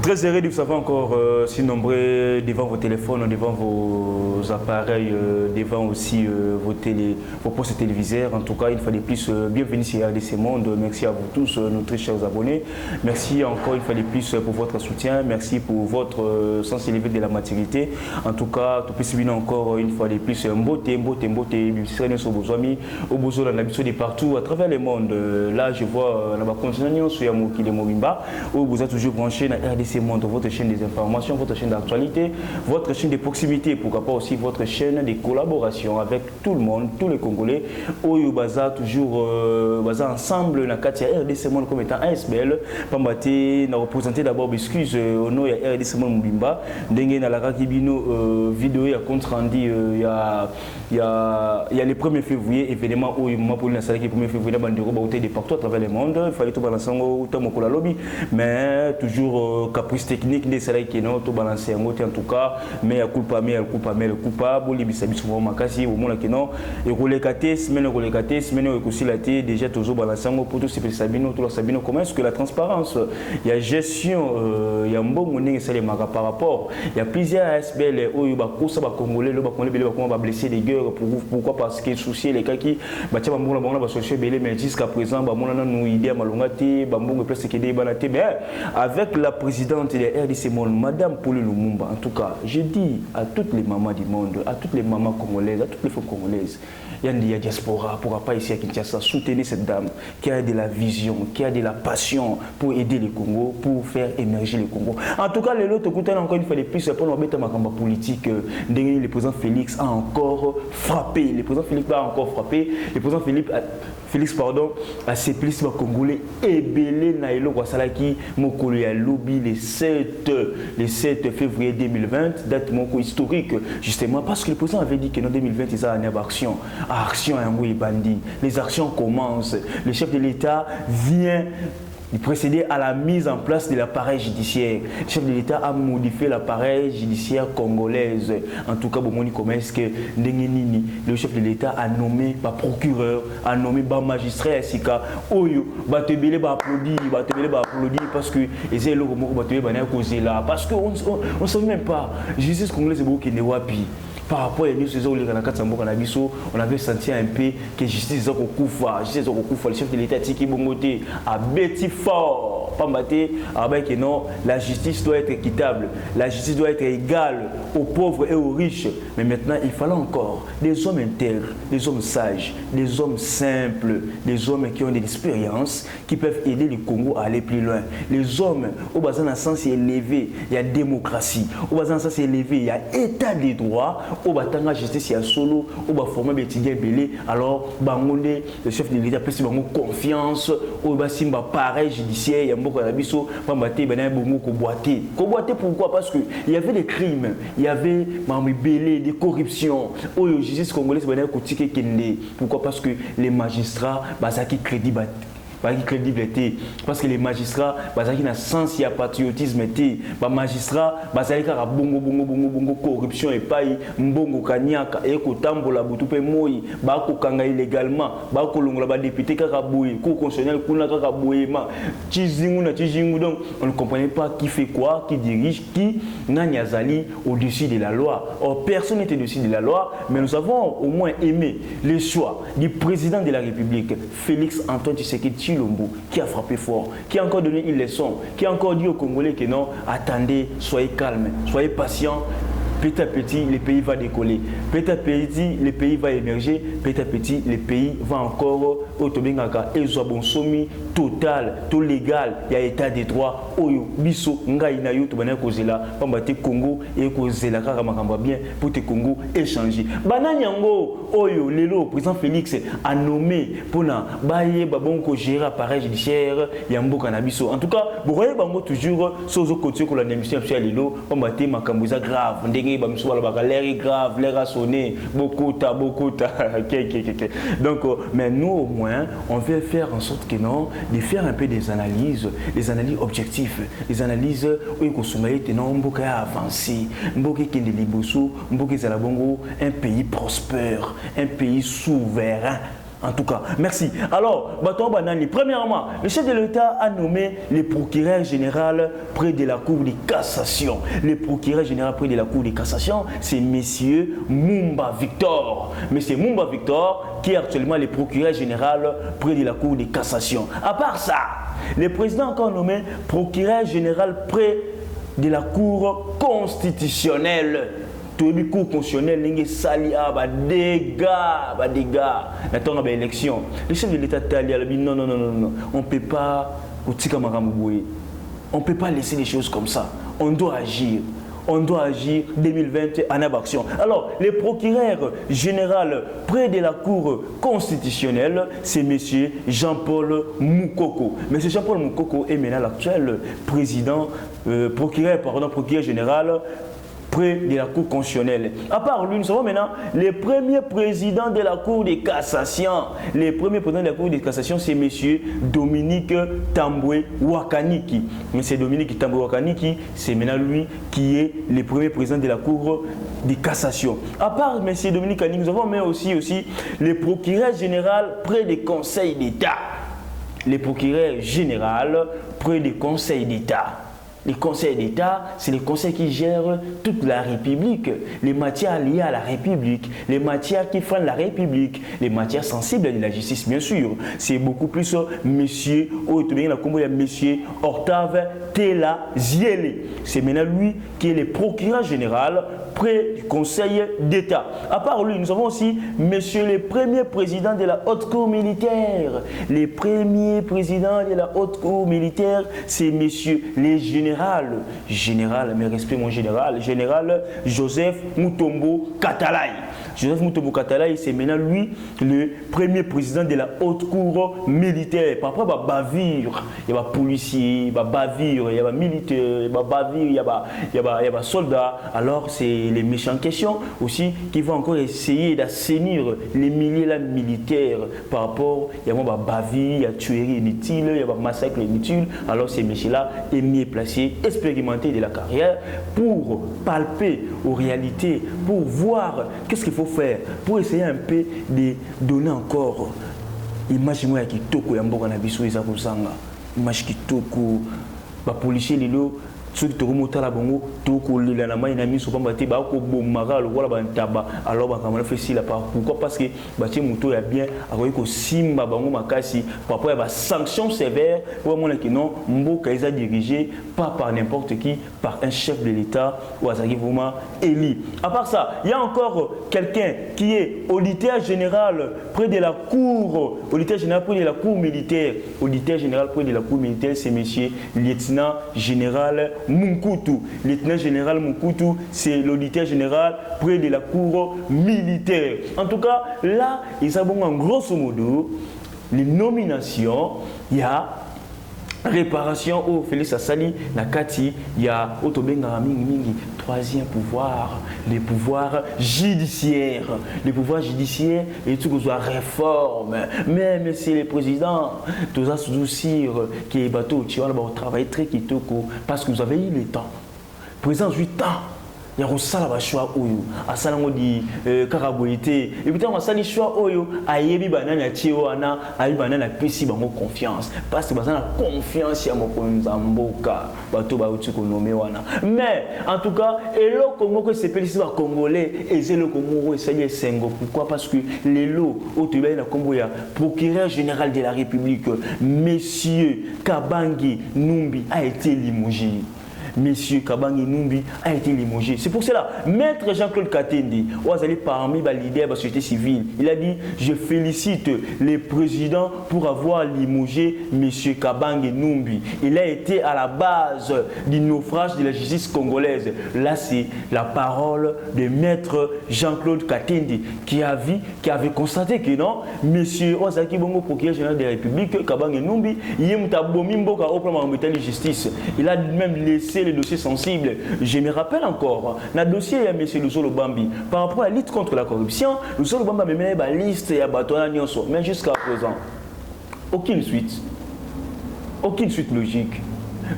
Très heureux de vous savoir encore si nombreux devant vos téléphones, devant vos appareils, devant aussi vos postes téléviseurs. En tout cas, une fois de plus, bienvenue sur RDC Monde. Merci à vous tous, nos très chers abonnés. Merci encore une fois de plus pour votre soutien. Merci pour votre sens élevé de la maturité. En tout cas, tout peut subir encore une fois de plus un beauté, au besoin de partout à travers le monde. Là, je vois la continent sur Yamoki de Morimba, où vous êtes toujours branché dans RDC Monde, votre chaîne des informations, votre chaîne d'actualité, votre chaîne de proximité, pourquoi pas aussi votre chaîne de collaboration avec tout le monde, tous les Congolais, où vous êtes toujours ensemble dans le RDC Monde comme étant ASBL. Pambate, nous représenté d'abord, excuse, au nom de RDC Monde Morimba, dengue dans la Rakibino vidéo à compte rendu il y a le 1er février, événement où moi pour l'instant le 1er février, de partout à travers le monde, il fallait tout balancer au temps de la lobby, mais toujours caprice technique des salariés qui n'ont tout balancé en tout cas, mais il coupa, boli bisabi souvent makasi au monde qui non, et relekaté, semaine aussi la té déjà toujours balancé pour tout ces sabino, tout la sabino, comment est-ce que la transparence, il y a gestion, il y a un bon monde qui s'est par rapport, il y a plusieurs ASBL où il y a Congolais, comment va blesser les gueules, pourquoi parce que soucier les cas qui batia bambona bambona basocier belé mais jusqu'à présent bambona nous idée malongati bambongo place que des banaté mais avec la présidente de RDC Monde madame Pauline Lumumba. En tout cas je dis à toutes les mamans du monde, à toutes les mamans congolaises, à toutes les femmes congolaises, il y a une diaspora pourra pas ici à Kinshasa soutenir cette dame qui a de la vision, qui a de la passion pour aider le Congo, pour faire émerger le Congo. En tout cas les autres écoutez encore une fois de plus pour nous mettre ma campagne politique. Le président Félix a encore frappé. Le président Félix a encore frappé. Le président Félix a séplé les Congolais et belé naïlo wasalaki mokolo ya lobby le 7 février 2020, date moko historique justement parce que le président avait dit que en 2020 il y a une action yango ebandi. Les actions commencent. Le chef de l'État vient précédé à la mise en place de l'appareil judiciaire. Le chef de l'État a modifié l'appareil judiciaire congolaise. En tout cas, comment est-ce que le chef de l'État a nommé par procureur, a nommé par magistrat, Oyo, applaudi parce que parce qu'on ne sait même pas. Justice congolaise c'est beaucoup qui n'est pas par rapport à on avait senti un peu que justice le chef de l'État a bêti fort. Non, la justice doit être équitable, la justice doit être égale aux pauvres et aux riches. Mais maintenant, il fallait encore des hommes intègres, des hommes sages, des hommes simples, des hommes qui ont de l'expérience, qui peuvent aider le Congo à aller plus loin. Les hommes, au bas d'un sens élevé, il y a démocratie. Au bas d'un sens élevé, il y a état des droits. Au bas d'un justice, il y a solo. Au bas former Bétidia Belé. Alors, Bangonde, le chef de l'État, peut avoir confiance. Au bas simba pareil judiciaire. Il y a beaucoup d'habits. Pambaté, pourquoi? Parce qu'il y avait des crimes, il y avait des corruptions. Au justice congolaise, pourquoi? Parce que les magistrats, qui créditent. Pas crédibilité parce que les magistrats qui na sens il y a patriotisme les magistrats bongo corruption et pas mbongo kanyaka et ko tambola butu pe moi ko kanga illégalement ko longola ba député kaka boye ko constitutionnel kuna kaka boye ma tizingu donc on ne comprenait pas qui fait quoi, qui dirige qui nani azali au-dessus de la loi. Or personne n'était au-dessus de la loi, mais nous avons au moins aimé les choix du président de la République Félix Antoine Tshisekedi qui a frappé fort, qui a encore donné une leçon, qui a encore dit aux Congolais que non, attendez, soyez calmes, soyez patients. Petit à petit, le pays va décoller. Petit à petit, le pays va émerger. Petit à petit, le pays va encore autobengaka et somi total, tout légal. Il y a état des droits. Oyo biso ngai na yo to bana kozela pambate Congo et kozela kaka makamba bien pour te Congo échanger. Bananyango oyo lelo président Félix a nommé pour na baye babonko gérer appareil judiciaire ya mboka na biso. En tout cas, vous voyez bango toujours sozo continuer ko la émission sur lelo pambate makambo za grave. L'air est grave, l'air a sonné, beaucoup. Donc, mais nous au moins, on veut faire en sorte que non, de faire un peu des analyses objectives, des analyses où il consomme non, beaucoup avancé, beaucoup qui est liboso, beaucoup qui est un pays prospère, un pays souverain. En tout cas, merci. Alors, Baton Banani, premièrement, le chef de l'État a nommé le procureur général près de la Cour de cassation. Le procureur général près de la Cour de cassation, c'est M. Mumba Victor. M. Mumba Victor, qui est actuellement le procureur général près de la Cour de cassation. À part ça, le président a encore nommé procureur général près de la Cour constitutionnelle. Le cours constitutionnel n'est sali à dégâts, dans l'élection. Le chef de l'État a dit non, on ne peut pas laisser les choses comme ça. On doit agir. 2020 en action. Alors, le procureur général près de la Cour constitutionnelle, c'est M. Jean-Paul Moukoko. M. Jean-Paul Moukoko est maintenant l'actuel procureur général près de la Cour constitutionnelle. À part lui, nous savons maintenant le premier président de la Cour de cassation. Le premier président de la Cour de cassation, c'est M. Dominique Tambwe Wakaniki. M. Dominique Tambwe Wakaniki, c'est maintenant lui qui est le premier président de la Cour de cassation. À part M. Dominique Wakaniki, nous avons mais aussi le procureur général près du Conseil d'État. Le procureur général près du Conseil d'État. Le Conseil d'État, c'est le conseil qui gère toute la République, les matières liées à la République, les matières qui freinent la République, les matières sensibles de la justice, bien sûr. C'est beaucoup plus monsieur Octave Tela Ziele. C'est maintenant lui qui est le procureur général près du Conseil d'État. À part lui, nous avons aussi monsieur le premier président de la Haute Cour militaire. Le premier président de la Haute Cour militaire, c'est monsieur le général, mes respects mon général Joseph Mutombo Katalai. Joseph Mutombo Katalai, c'est maintenant lui le premier président de la Haute Cour militaire. Par rapport à bavure, il y a des policiers, il y a des bavures, il y a des militaires, il y a des bavures, il y a des soldats. Alors c'est les méchantes questions aussi qui vont encore essayer d'assainir les milieux militaires par rapport il y a des bavures, il y a tueries inutiles, il y a des massacres inutiles. Alors ces messieurs-là est mieux placé, expérimenté de la carrière pour palper aux réalités, pour voir qu'est-ce qu'il faut faire, pour essayer un peu de donner encore image qui toko ya mboka na biso eza kozanga image qui toko ba policier lelo soki tokomotala bango tokolela na mai na miso pamba te bakobomaka lokola bantaba alors bakamala fesila pourquoi parce que batie moto ya bien akoki kosimba bango makasi par rapport à ba sanction sévère pour mona que non mboka eza dirigé pas par n'importe qui, par un chef de l'État ou azaki vraiment élu. À part ça, il y a encore quelqu'un qui est auditeur général près de la cour, auditeur général près de la cour militaire. Auditeur général près de la cour militaire, c'est monsieur lieutenant général Munkutu. Lieutenant général Munkutu, c'est l'auditeur général près de la cour militaire. En tout cas, là, ils ont en grosso modo les nominations. Il y a réparation au Félix Assali Nakati, il y a Otobenga Mingi, troisième pouvoir, les pouvoirs judiciaires. Les pouvoirs judiciaires et tout que soit réforme. Mais monsieur le président, tout ça se doucir qui est bateau, tu vas travailler très kitoko parce que vous avez eu le temps. Président, 8 ans. Il y a un choix oyo asala ngodi karaboité et puis on a sali choix oyo ayebi banana tio ana ayebi banana pesi bango confiance parce que bazana confiance ya mokonza mboka bato ba uti ko nomé wana mais en tout cas eloko moko sepelisi ba congolais et c'est le Congo essayer sengo pourquoi parce que lelo otoba na kombo ya procureur général de la République monsieur Kabangi Numbi a été limogé. Monsieur Kabangi Numbi a été limogé. C'est pour cela, Maître Jean-Claude Katendi, parmi les leaders de la société civile, il a dit « Je félicite les présidents pour avoir limogé Monsieur Kabangi Numbi. Il a été à la base du naufrage de la justice congolaise. » Là, c'est la parole de Maître Jean-Claude Katendi qui avait constaté que non, Monsieur Ozaki Bongo, procureur général de la République, Kabangi Numbi, il a même laissé les dossiers sensibles. Je me rappelle encore, dans le dossier de M. Luzolo Bambi, par rapport à la lutte contre la corruption, Luzolo Bambi a mis la liste et mais jusqu'à présent, aucune suite logique.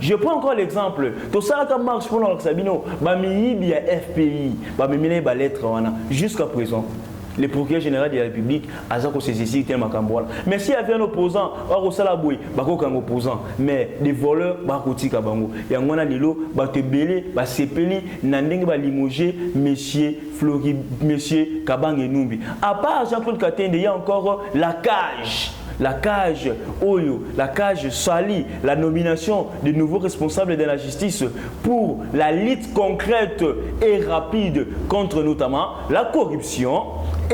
Je prends encore l'exemple, tout ça comme marche pour l'Oxabino, il y a FPI, il y a lettre jusqu'à présent. le procureur général de la République a saisi tel makambola. Mais s'il y avait un opposant, un opposant, mais des voleurs, bango. Il y a un lilo, te belé, sepeli, nandeng ba limogé, monsieur Flori, monsieur Kabang et Numbi. À part Jean-Claude Katende, il y a encore la cage. La cage Oyo, la cage Sali, la nomination de nouveaux responsables de la justice pour la lutte concrète et rapide contre notamment la corruption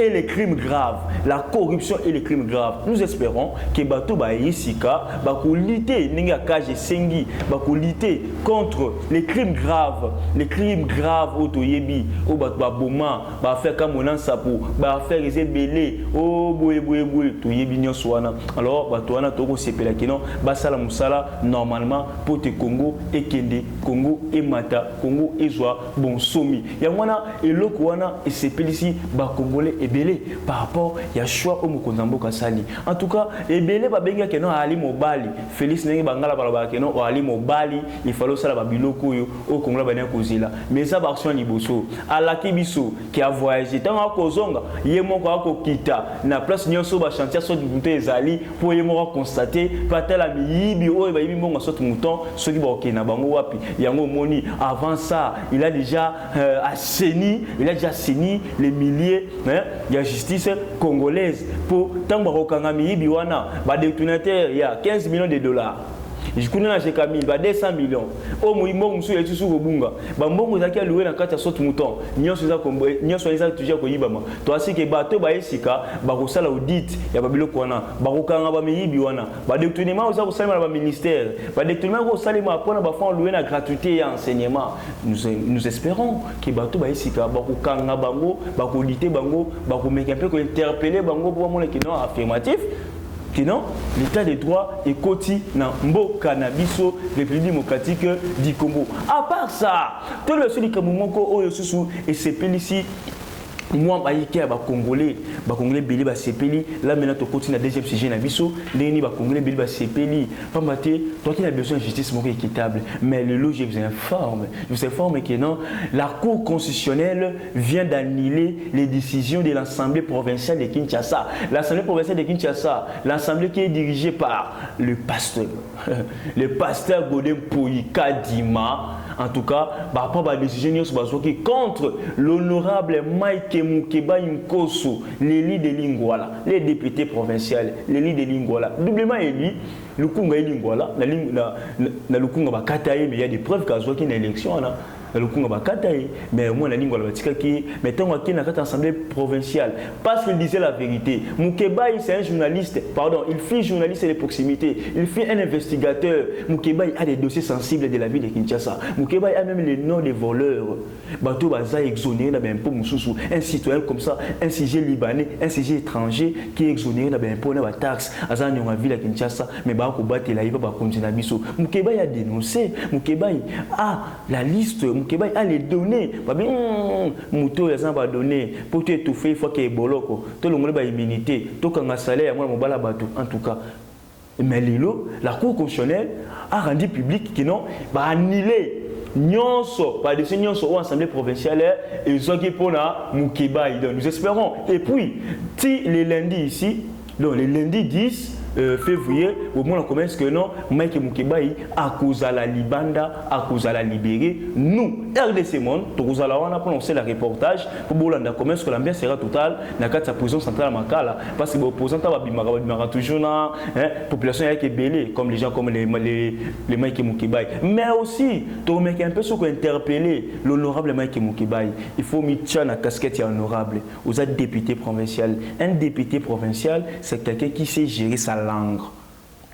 et les crimes graves. La corruption et les crimes graves. Nous espérons que Bato Baïsika va lutter, n'enga cage Sengi, va lutter contre les crimes graves. Les crimes graves au Toyebi, au Batboma, va faire comme on sapo, va faire les ébélés, au Boué, Toyebi Nyoswana. Alors, Batouana Togo Sepela Kino, Basala Moussala, normalement, Pote Congo, et Kende, Congo, et Mata, Congo, et Zoa, bon Somi. Yamwana, et Lokwana, et Sepelici, Bas Congolais, et Belé, par rapport, il y a choix au Mukondambo Kassali. En tout cas, et Belé, Babenga Keno, Ali Mobali, Félix Nengi Bangala Balaba Keno, ou Ali Mobali, il fallait ça, la Babiloko, au Congo, Banen Kozila. Mais ça, Baction Liboso, à la Kibiso, qui a voyagé, tant à Kozonga, Yémon Kawako Kita, na place Nyonso, Bachantia, soit du Bouté Zali, pour Yémon constater, Patel a mis Yibi, oh, Baby Monga, soit mouton, ceux qui vont na Bango Wapi, Yango Moni. Avant ça, il a déjà assaini, les milliers, hein, il y a justice congolaise pour tant que Yibiwana, détournateur, il y a 15 millions de dollars. Je connais la Kamil, 200 millions. Au Moïmo, Moussou et Tissou Bunga. Bambongo Zaki a loué dans 4 sauts mouton. N'y a pas toujours Koyibama. Toi, c'est que bateau Baïsika, Barosala audit, il y a Babilo Kwana, Barokanga Bamibiwana, détournement aux Salima ministère, détournement aux Salima pour la louer la gratuité et enseignement. Nous espérons que bateau Baïsika, Barokanga Bango, Bakolité Bango, Bakomeka un peu interpeller Bango pour moi qui non affirmatif. Non, l'état des droits est côté dans Mboka Nabiso, République démocratique du Congo. À part ça, tout le sud du Cameroun, et c'est ici. Moi, je suis Congolais, Bélé, Sepeli. Là, maintenant, tu continues à deuxième sujet, Nabiso. Léni, Congolais, Bélé, Sepeli. Pambate, toi qui as besoin de justice équitable. Mais le lot, je vous informe que non, la Cour constitutionnelle vient d'annuler les décisions de l'Assemblée provinciale de Kinshasa. L'Assemblée provinciale de Kinshasa, l'Assemblée qui est dirigée par le pasteur Godem Poyika Dima. En tout cas, par rapport à la décision qui contre l'honorable Mike Mukeba Nkoso, l'élu de Lingwala, les députés provinciaux, l'élu de Lingwala, doublement élu, le Kunga est Lingwala, le Kunga va Kataye, mais il y a des preuves qu'il y a une élection. Mais au moins la ligne mais tant qu'il y a une assemblée provinciale parce qu'il disait la vérité. Moukebaï c'est un journaliste, pardon, il fait journaliste de proximité, il fait un investigateur. Moukebaï a des dossiers sensibles de la ville de Kinshasa. Moukebaï a même les noms des voleurs. Bateau Baza exonéré dans un un citoyen comme ça, un sujet libanais, un sujet étranger qui est exonéré dans un impôt, dans la taxe. Azan yon a ville à Kinshasa, mais bah ko battre là il va continuer à biso. Moukebaï a dénoncé, Moukebaï a la liste. Moukebaï a les données. Mouto les a donné pour te étouffer, il faut qu'il y ait boloko. Tout le monde a immunité. Tout le monde a salaire, moi, mon balabatu. En tout cas. Mais la Cour constitutionnelle a rendu public qu'ils n'ont pas annulé. Nyonso, par des nyonso ou assemblée provinciale, et ce qui est pour Moukebaï. Nous espérons. Et puis, si les lundis ici, donc les lundis 10 février, au moment où on commence que non, Mike Moukebaï, à cause de la Libanda, à cause de la libérée, nous, RDC Monde, on a prononcé le reportage pour Bolanda commence que l'ambiance sera totale dans la prison centrale à Makala, parce que les opposants ont toujours la population qui est belle, comme les gens comme les Mike Moukebaï. Mais aussi, on a un peu ce qu'on interpellé l'honorable Mike Moukebaï. Il faut mettre la casquette honorable aux députés provinciaux. Un député provincial, c'est quelqu'un qui sait gérer sa langue.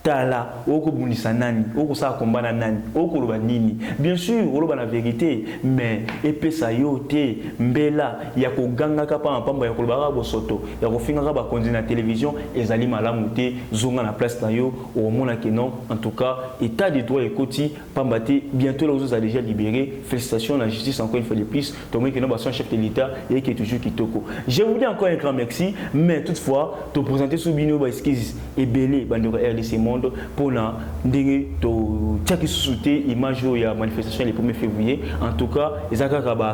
Tala, oko bunisa nani, oko sa kombana nani, oko loba nini. Bien sûr, loba la vérité, mais epesa yote mbela ya ko ganga kapa pamba ya ko loba bo soto, ya ko finga ba konzi na télévision ezali malamu te zonga na place na yo au mona que non. En tout cas, état de droit et koti pambate bientôt là a déjà libéré. Félicitations à la justice encore une fois de plus. Tomé que non ba son chef de l'État et qui est toujours kitoko. Je vous dis encore un grand merci, mais toutefois te présenter sous bino ba excuse et belé bandero RDC Monde. monde pour na ndenge to tchaki souté image ya manifestation le 1er février. En tout cas, ils ont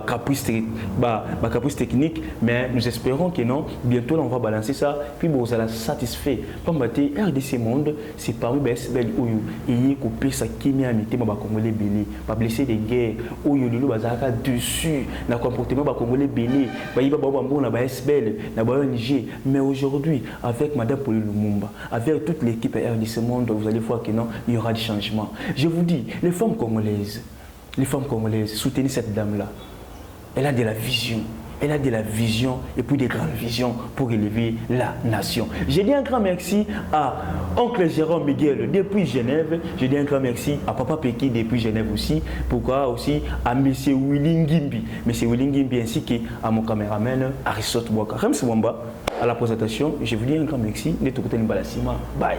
caprice technique, mais nous espérons que non, bientôt on va balancer ça, puis bon, vous allez satisfait. Comme RDC Monde, c'est parmi les belles où il y a coupé sa chimie amitié, ma congolais belé, pas blessé des guerres, où il y a le bazaka dessus, na comportement ba congolais belé, ba yiba ba bon na ba SBL, na ba ONG. Mais aujourd'hui, avec Madame Pauline Lumumba, avec toute l'équipe RDC Monde, vous allez voir que non, il y aura des changements. Je vous dis, les femmes congolaises, soutenez cette dame-là. Elle a de la vision. Elle a de la vision et puis des grandes visions pour élever la nation. Je dis un grand merci à Oncle Jérôme Miguel depuis Genève. Je dis un grand merci à Papa Peki depuis Genève aussi. Pourquoi aussi à M. Willy Ngimbi. M. Willy Ngimbi ainsi qu'à mon caméraman Aristote Boaka. Rems Wamba à la présentation. Je vous dis un grand merci. Bye.